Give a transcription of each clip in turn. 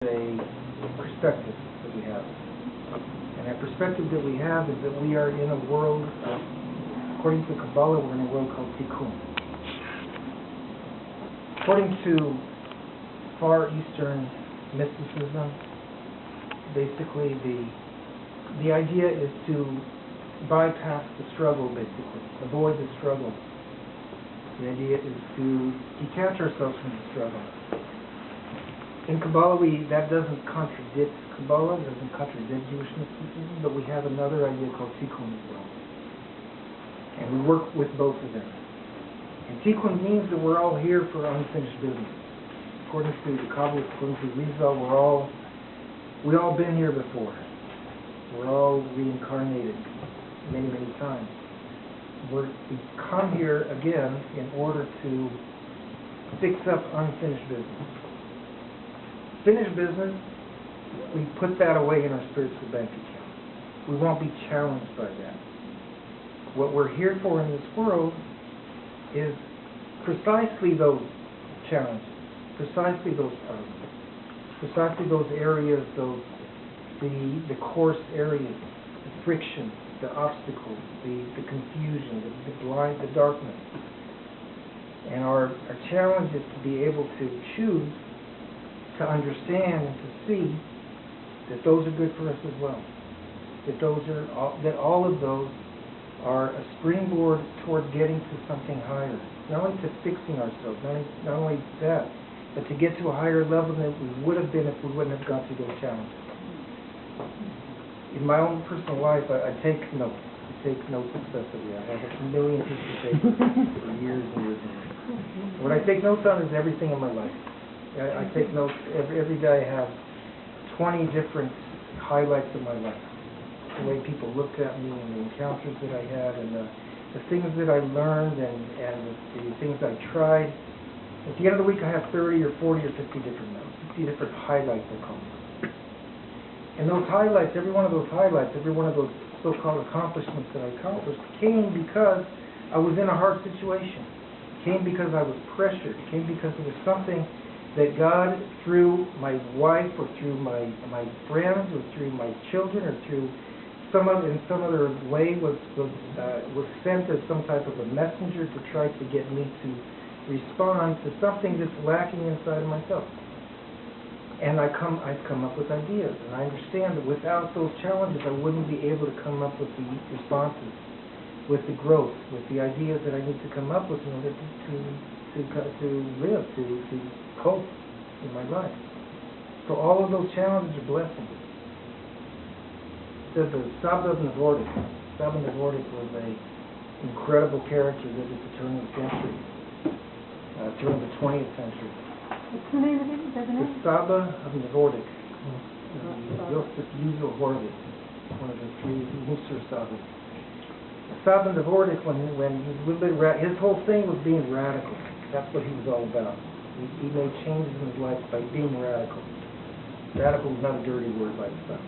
a perspective that we have. And that perspective that we have is that we are in a world, according to Kabbalah, we're in a world called Tikkun. According to Far Eastern mysticism, basically the idea is to bypass the struggle, basically, avoid the struggle. The idea is to detach ourselves from the struggle. In Kabbalah, that doesn't contradict Kabbalah, doesn't contradict Jewish mysticism, but we have another idea called Tikkun as well. And we work with both of them. And Tikkun means that we're all here for unfinished business. According to the Kabbalah, according to Rizal, we all been here before. We're all reincarnated many, many times. We come here again in order to fix up unfinished business. Finished business, we put that away in our spiritual bank account. We won't be challenged by that. What we're here for in this world is precisely those challenges, precisely those problems, precisely those areas, the coarse areas, the friction, the obstacles, the confusion, the darkness. And our challenge is to be able to choose to understand and to see that those are good for us as well. That all of those are a springboard toward getting to something higher. Not only to fixing ourselves, not only that, but to get to a higher level than we would have been if we wouldn't have gone through those challenges. In my own personal life, I take notes. I take notes excessively. I have a million pieces of paper for years and years and years. What I take notes on is everything in my life. I take notes every day. I have 20 different highlights of my life. The way people looked at me and the encounters that I had and the things that I learned and the things I tried. At the end of the week, I have 30 or 40 or 50 different notes, 50 different highlights, I call them. And those highlights, every one of those highlights, every one of those so-called accomplishments that I accomplished came because I was in a hard situation. Came because I was pressured. Came because it was something that God, through my wife or through my friends or through my children or through in some other way was sent as some type of a messenger to try to get me to respond to something that's lacking inside of myself. And I've come up with ideas, and I understand that without those challenges, I wouldn't be able to come up with the responses, with the growth, with the ideas that I need to come up with in order to live, to cope in my life. So all of those challenges are blessings. It says the Saba of Navordik. Saba of Navordik was an incredible character that at the turn of the century, turn of the 20th century. What's the name of it? The Saba of Navordik. Yosef Yuzel Horvitz, one of the three Musar Sabas. The Saba of Navordik, when he was a little bit his whole thing was being radical. That's what he was all about. He made changes in his life by being radical. Radical is not a dirty word by itself.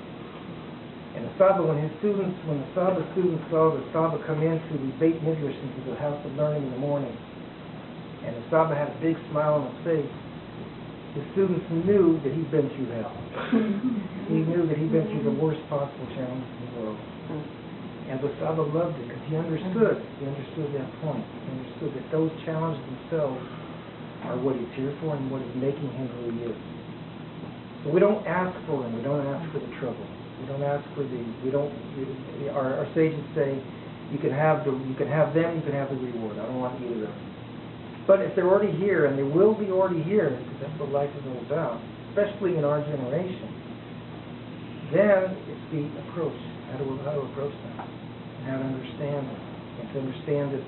And the Saba, when the Saba students saw the Saba come into the Beit Midrash, into the house of learning in the morning, and the Saba had a big smile on his face, the students knew that he'd been through hell. He knew that he'd been through the worst possible challenges in the world. And the Saba loved it because he understood that point. He understood that those challenges themselves are what he's here for and what is making him who he is. So we don't ask for them. We don't ask for the trouble. We don't ask for our sages say, you can have them, you can have the reward. I don't want either of them. But if they're already here, and they will be already here, because that's what life is all about, especially in our generation, then it's the approach, how to approach them, and how to understand them, and to understand that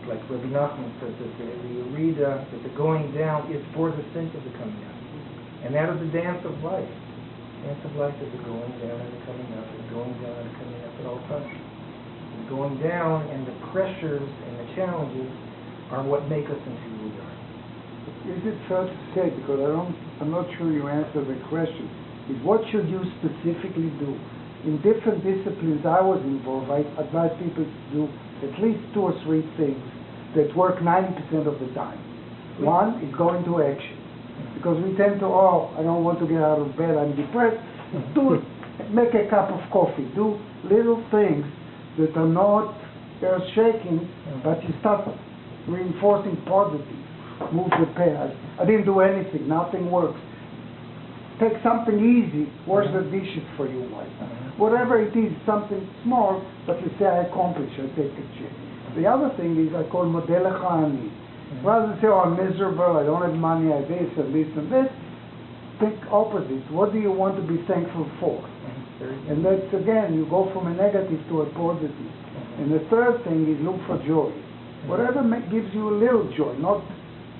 like Rabbi Nachman says, that the Yerida, that the going down is for the sake of the coming up. And that is the dance of life. The dance of life is the going down and the coming up, the going down and the coming up at all times. The going down and the pressures and the challenges are what make us into who we are. Is it fair to say, because I'm not sure you answered the question, is what should you specifically do? In different disciplines I was involved, I advise people to do at least 2 or 3 things that work 90% of the time. One is go into action. Because we tend to, I don't want to get out of bed, I'm depressed. Make a cup of coffee. Do little things that are not earth-shaking, but you start reinforcing positive. Move the pen. I didn't do anything. Nothing works. Take something easy. Wash the dishes for your wife. Whatever it is, something small, but you say, I accomplished, I take a check. The other thing is I call model Chani. Rather than say, I'm miserable, I don't have money, I this and this and that, think opposite. What do you want to be thankful for? And that's, again, you go from a negative to a positive. And the third thing is look for joy. Whatever gives you a little joy, not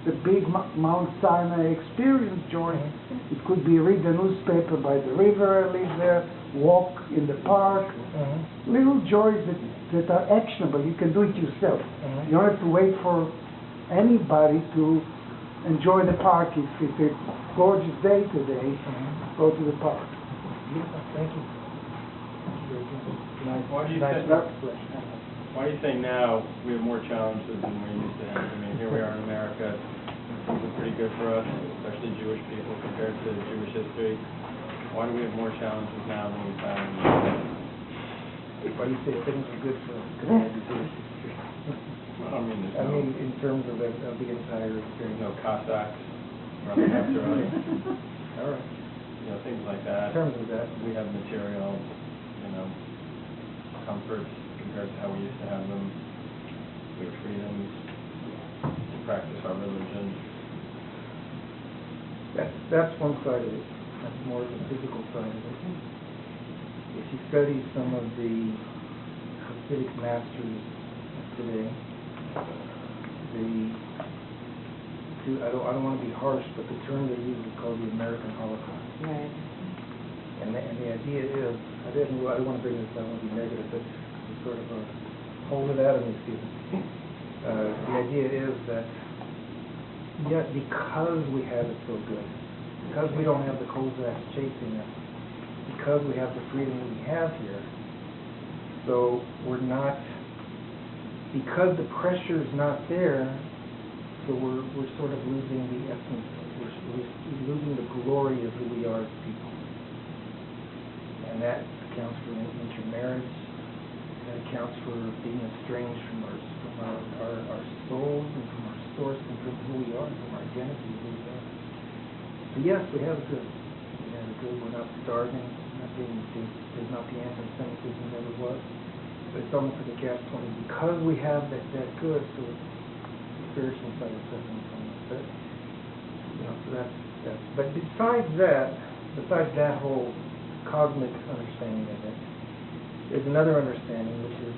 the big Mount Sinai experience joy. It could be read the newspaper by the river, live there, walk in the park. Little joys that are actionable. You can do it yourself. You don't have to wait for anybody to enjoy the park. If it's a gorgeous day today, go to the park. Thank you. Why do you say now we have more challenges than we used to have? I mean, here we are in America. Things are pretty good for us, especially Jewish people compared to Jewish history. Why do we have more challenges now than we've had in the past? Why do you say things are good for us compared to Jewish history? Well, I mean, in terms of the entire experience. No Cossacks running after us. All right. You know, things like that. In terms of that, we have material, comforts compared to how we used to have them. We have freedoms to practice our religion. That's one side of it. That's more the physical side of it. If you study some of the Hasidic masters today, I don't want to be harsh, but the term they use is called the American Holocaust. Right. And the idea is, I don't want to bring this down, I want to be negative, but it's sort of hold it out of me, Stephen. The idea is that, because we have it so good, because we don't have the Cossacks chasing us, because we have the freedom we have here, so we're not, because the pressure is not there, so we're sort of losing the essence, we're losing the glory of who we are as people. And that accounts for intermarriage, that accounts for being estranged from our souls and from our source and from who we are, from our identity, who we are. So yes, we have it good. We have it good. We're not starving. There's not the anti-Semitism that there was. But it's almost like a catch-20. Because we have that good, so the spiritual side is suffering from it. But, so that's. But besides that whole cosmic understanding of it, there's another understanding, which is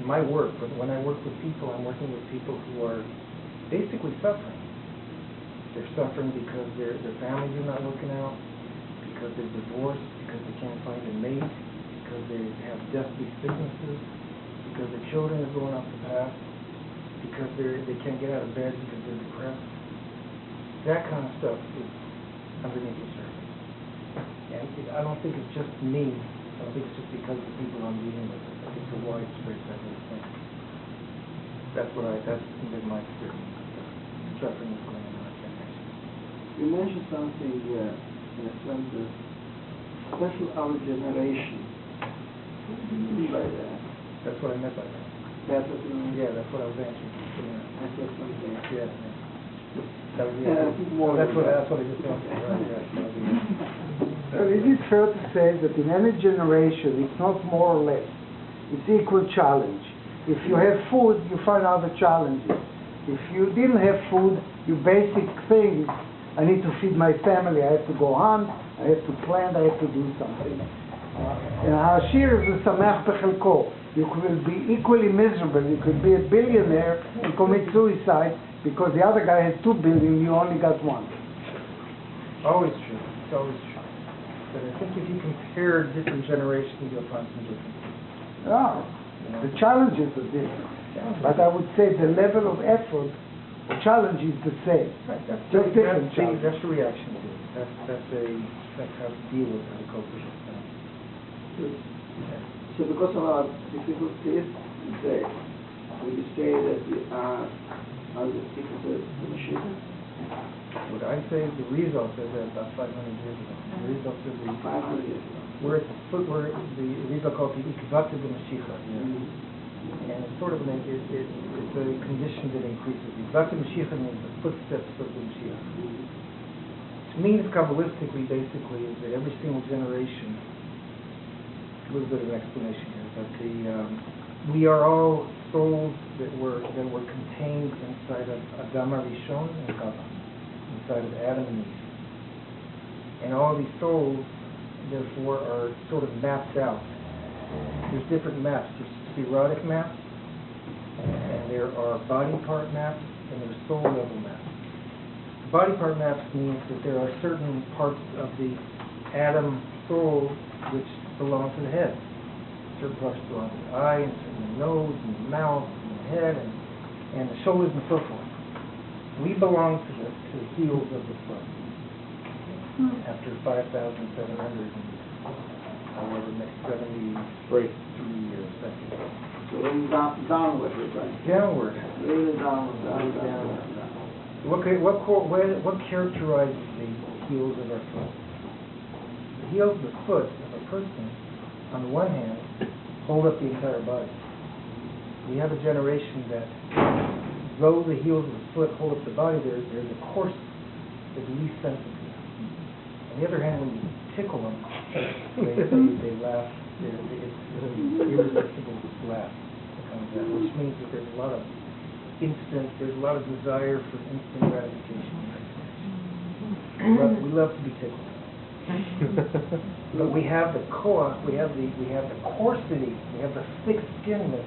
my work. When I work with people, I'm working with people who are basically suffering. They're suffering because their families are not working out, because they're divorced, because they can't find a mate, because they have deathly sicknesses, because their children are going off the path, because they can't get out of bed because they're depressed. That kind of stuff is underneath the surface. And I don't think it's just me. I don't think it's just because of the people I'm dealing with. I think it's a widespread type of thing. That's been my experience. Suffering is going on in our generation. You mentioned something in a sense of special our generation. What do you mean by that? That's what I meant by that. That's what you mean? Yeah, that's what I was answering. That's what I'm saying. Yeah. That was the answer. More That's what I just answered. Right, yeah. Well, is it fair to say that in any generation it's not more or less, it's equal challenge? If you have food, you find other challenges. If you didn't have food, your basic things, I need to feed my family, I have to go hunt, I have to plant, I have to do something. And Hashir is a samach bechelko. You could be equally miserable, you could be a billionaire and commit suicide because the other guy has 2 billion, you only got 1. Always true. It's always true. But I think if you compare different generations, you'll find some differences. Yeah, the challenges are different. But I would say the level of effort, the challenge is the same. Right, Just different challenges. That's the reaction to it. That's how to deal with it, the culture. So because of our difficulties today, would you say that we are, how do people say, the Mashiach? What I say is the Rizal said that about 500 years ago. The Rizal said 500 years ago. where it's foot, where the Rizal called the Ikvata de Mashiach. And it's sort of it's a condition that increases. Ikvata Mashiach means the footsteps of the Mashiach. It means Kabbalistically, basically, is that every single generation, a little bit of an explanation here, but we are all souls that were contained inside of Adam Rishon and Chava, inside of Adam and Eve. And all these souls, therefore, are sort of mapped out. There's different maps. There's erotic maps, and there are body part maps, and there's soul level maps. Body part maps means that there are certain parts of the Adam soul which belong to the head. Certain parts belong to the eye, and the nose, and the mouth, and the head, and the shoulders, and so forth. We belong to the heels of the foot. After 5,700 and however, next 73 years. So then downward, right? Downward. Really downward, Downward. What characterizes the heels of our foot? The heels of the foot of a person, on the one hand, hold up the entire body. We have a generation that, though the heels of the foot hold up the body, there's a course that's least sensitive. On the other hand, when you tickle them, they laugh. It's an irresistible laugh that comes out, which means that there's a lot of desire for instant gratification. We love to be tickled. But we have the koach, we have the coarsity, we have the thick skinness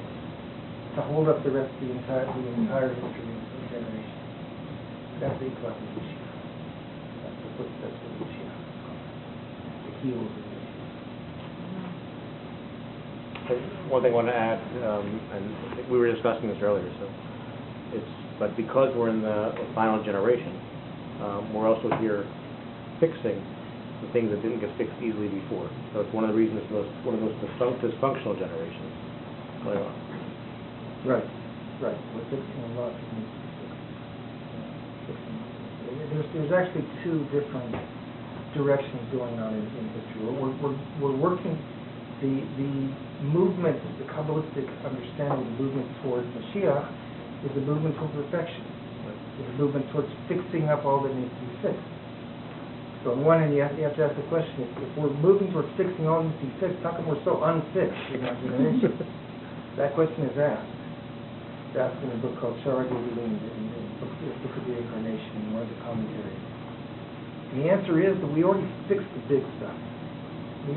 to hold up the rest of the entire history of the generation. That's the Ikvata of Mashiach. That's the footsteps of Mashiach. The heels of Mashiach. One thing I want to add, and we were discussing this earlier, but because we're in the final generation, we're also here fixing the things that didn't get fixed easily before. So it's one of the reasons it's one of the most dysfunctional generations. Right. We're fixing a lot that needs to be fixed. There's actually two different directions going on in history. We're working the movement, the Kabbalistic understanding, the movement towards Mashiach is a movement toward perfection. It's a movement towards fixing up all that needs to be fixed. So on one hand, you have to ask the question, if we're moving towards fixing all that needs to be fixed, how come we're so unfixed in our generation? That question is asked. It's asked in a book called Shara Gevulim, in the Book of the Incarnation, in one of the commentaries. And the answer is that we already fixed the big stuff. We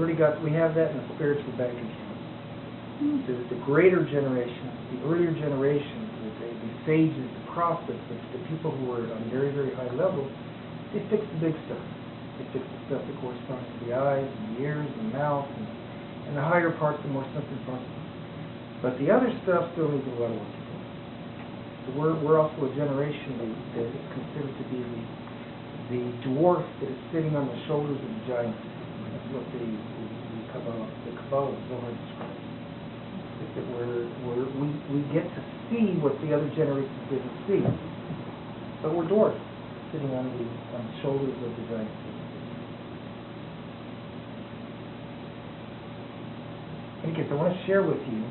have that in the spiritual bank account. The greater generations, the earlier generations, the sages, the prophets, the people who were on very, very high levels, they fixed the big stuff. They fixed the stuff that corresponds to the eyes, and the ears, and the mouth, and the higher parts, the more sensitive parts. But the other stuff still needs a lot of work to do. So we're also a generation that is considered to be the dwarf that is sitting on the shoulders of the giants. That's what the Kabbalah Zohar describes. That we get to see what the other generations didn't see, but we're dwarfs sitting on the shoulders of the giants. Okay, so I want to share with you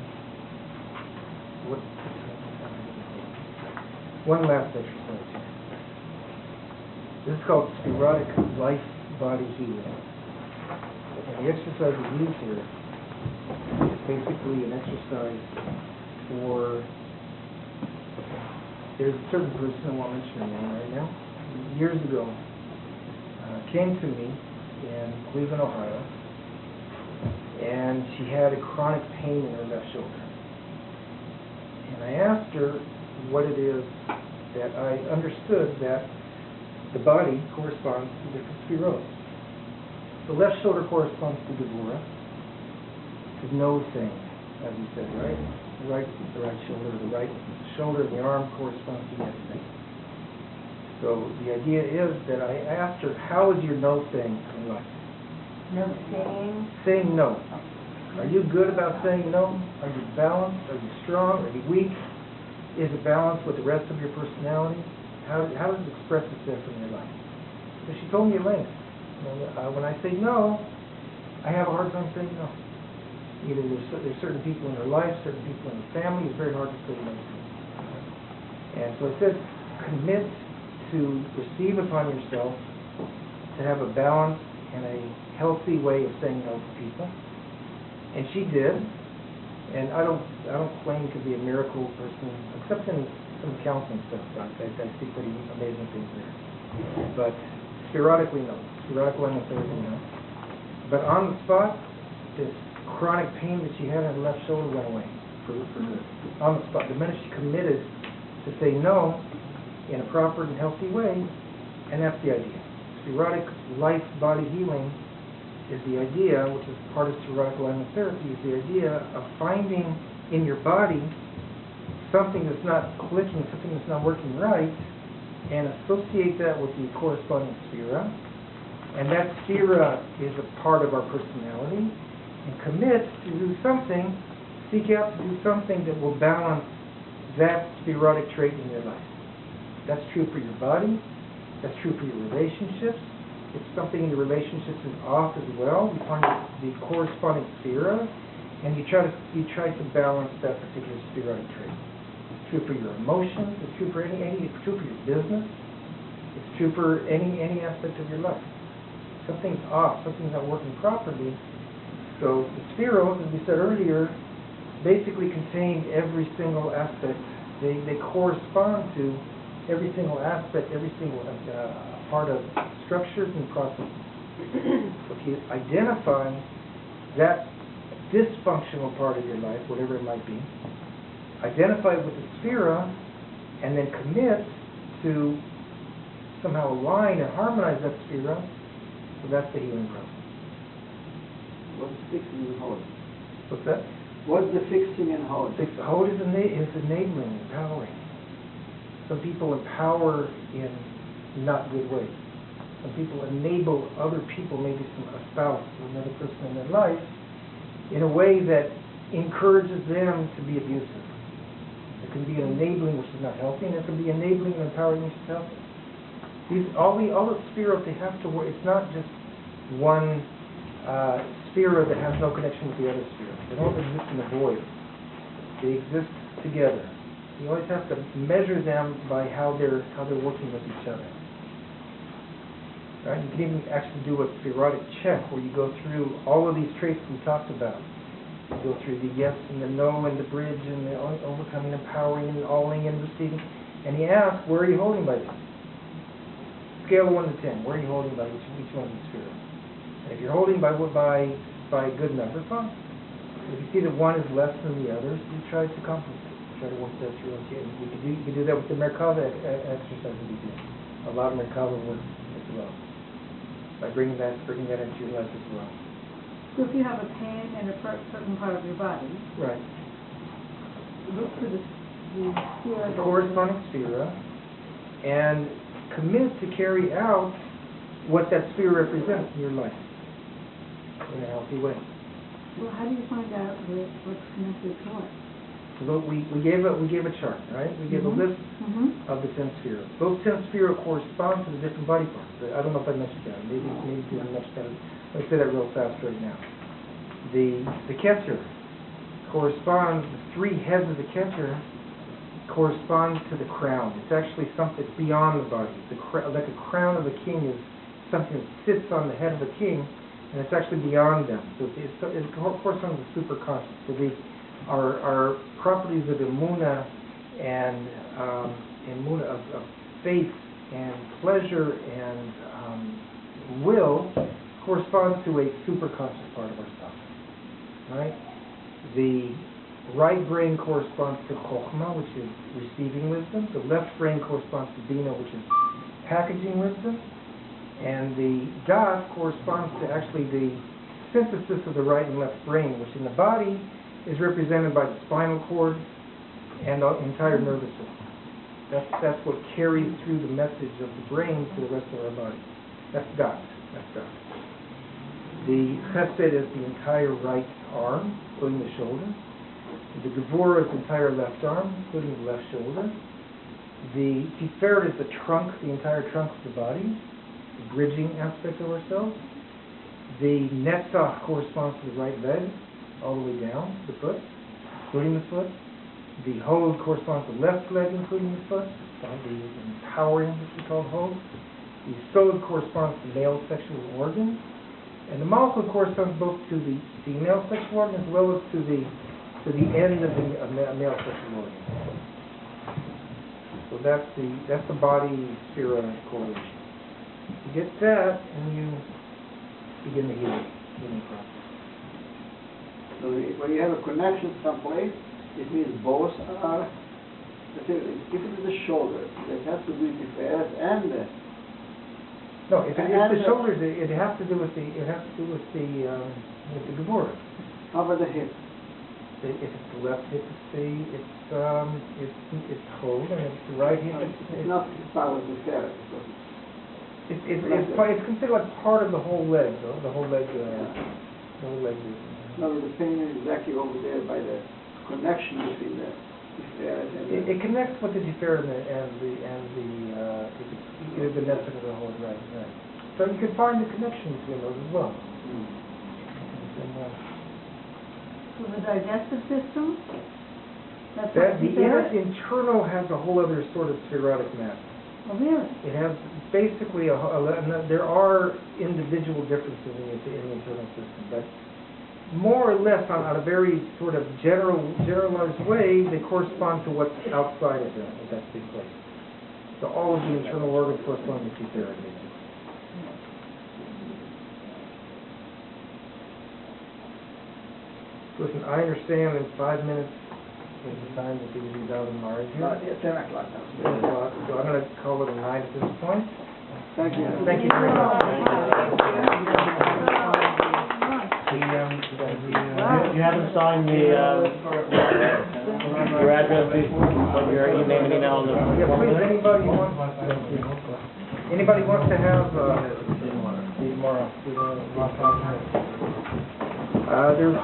one last exercise here. This is called erotic life body healing. And the exercise we use here is basically an exercise for, there's a certain person, I won't mention her name right now, years ago, came to me in Cleveland, Ohio, and she had a chronic pain in her left shoulder. And I asked her what it is that I understood that the body corresponds to different spheros. The left shoulder corresponds to Gevurah, to nose thing, as you said, right? The right shoulder and the arm corresponds to that thing. So the idea is that I asked her, how is your no thing in life? No saying? Saying no. Are you good about saying no? Are you balanced? Are you strong? Are you weak? Is it balanced with the rest of your personality? How does it express itself in your life? So she told me at length. When I say no, I have a hard time saying no. Either there's certain people in her life, certain people in her family, it's very hard to say no to. And so I said, commit to receive upon yourself to have a balanced and a healthy way of saying no to people. And she did. And I don't claim to be a miracle person, except in some counseling stuff. I see pretty amazing things there. But spirotically, no. Spirotical anesthesia, no. But on the spot, this chronic pain that she had in her left shoulder went away for good. On the spot. The minute she committed to say no in a proper and healthy way, and that's the idea. Spirotic life body healing is the idea, which is part of spirotic alignment therapy, is the idea of finding in your body something that's not clicking, something that's not working right, and associate that with the corresponding sphera. And that sphera is a part of our personality, and commit to do something, seek out to do something that will balance that spirotic trait in your life. That's true for your body, that's true for your relationships. If something in your relationships is off as well, you find the corresponding sphera, and you try to balance that particular spirotic trait. It's true for your emotions, it's true for it's true for your business, it's true for any aspect of your life. Something's off, something's not working properly. So the spheros, as we said earlier, basically contain every single aspect. They correspond to every single aspect, every single part of structures and processes. So if you identify that dysfunctional part of your life, whatever it might be, identify it with the sphera, and then commit to somehow align and harmonize that sphera, so that's the healing process. What's fixing and holding? What's that? What's the fixing and holding? Hold is enabling, empowering. Some people empower in not good ways. Some people enable other people, maybe a spouse or another person in their life, in a way that encourages them to be abusive. It can be an enabling which is not healthy, and it can be enabling and empowering which is healthy. All the spheres, they have to work. It's not just one sphere that has no connection with the other sphere. They don't exist in the void. They exist together. You always have to measure them by how they're working with each other. Right? You can even actually do a spirotic check where you go through all of these traits we talked about. You go through the yes and the no and the bridge and the overcoming, empowering, and alling and receiving. And you ask, where are you holding by this? Scale of 1 to 10. Where are you holding by each one of these spheres? And if you're holding by a good number, fine. If you see that one is less than the others, you try to compensate. Try to work that through. You can do that with the Merkava exercise that we do. A lot of Merkava work as well. By bringing that into your life as well. So if you have a pain in a certain part of your body, Right. look for the sphere. The corresponding sphera, and commit to carry out what that sphere represents in your life in a healthy way. Well, how do you find out what's connected to what? So we gave a chart, right? We gave a list of the 10 spheres. Those 10 spheres correspond to the different body parts. I don't know if I mentioned that. Maybe I mentioned that. Let me say that real fast right now. The Ketzer corresponds. The 3 heads of the Ketzer correspond to the crown. It's actually something beyond the body. Like a crown of a king is something that sits on the head of a king, and it's actually beyond them. So it corresponds to the superconscious. So our properties of Emunah and Emunah of faith and pleasure and will correspond to a superconscious part of ourselves. Right? The right brain corresponds to Chokhmah, which is receiving wisdom. The left brain corresponds to Bina, which is packaging wisdom. And the Das corresponds to actually the synthesis of the right and left brain, which in the body is represented by the spinal cord and the entire nervous system. That's what carries through the message of the brain to the rest of our body. That's Das. The Chesed is the entire right arm, including the shoulder. The Gevurah is the entire left arm, including the left shoulder. The Tiferet is the trunk, the entire trunk of the body, the bridging aspect of ourselves. The Netzach corresponds to the right leg, all the way down the foot, including the foot. The Hod corresponds to the left leg, including the foot, the empowering, which we call Hod. The Sod corresponds to male sexual organs. And the Malchut corresponds both to the female sexual organ as well as to the end of the male sexual organ. So that's the body sphere correlation. You get that, and you begin the healing process. So when you have a connection someplace, it means both are, let's say, if it is the shoulder, it has to do with the fat and the... No, if the shoulders, it has to do with the Gevurah. How about the hip? If it's the left hip, it's Hod, and if it's the right hip, It's not part of the fat. It's considered like part of the whole leg, though. The whole leg. No, the pain is exactly over there by the connection between the fat and the... It connects with the Tiferet and the Netzach of the whole, right. So you can find the connection between those as well. So the digestive system? That's The Tiferet? internal has a whole other sort of spherotic map. Oh, really? It has basically there are individual differences in the internal system, but more or less on a very sort of generalized way, they correspond to what's outside of that big place. So all of the internal organs correspond to Tiferet, basically. Listen, I understand in 5 minutes is the time that these are out in Mars here. 10 o'clock now. 10 o'clock, so I'm going to call it a night at this point. Thank you. Thank you very much. You haven't signed your address, please, put your name and email on the... Yeah, please, anybody wants to have, there's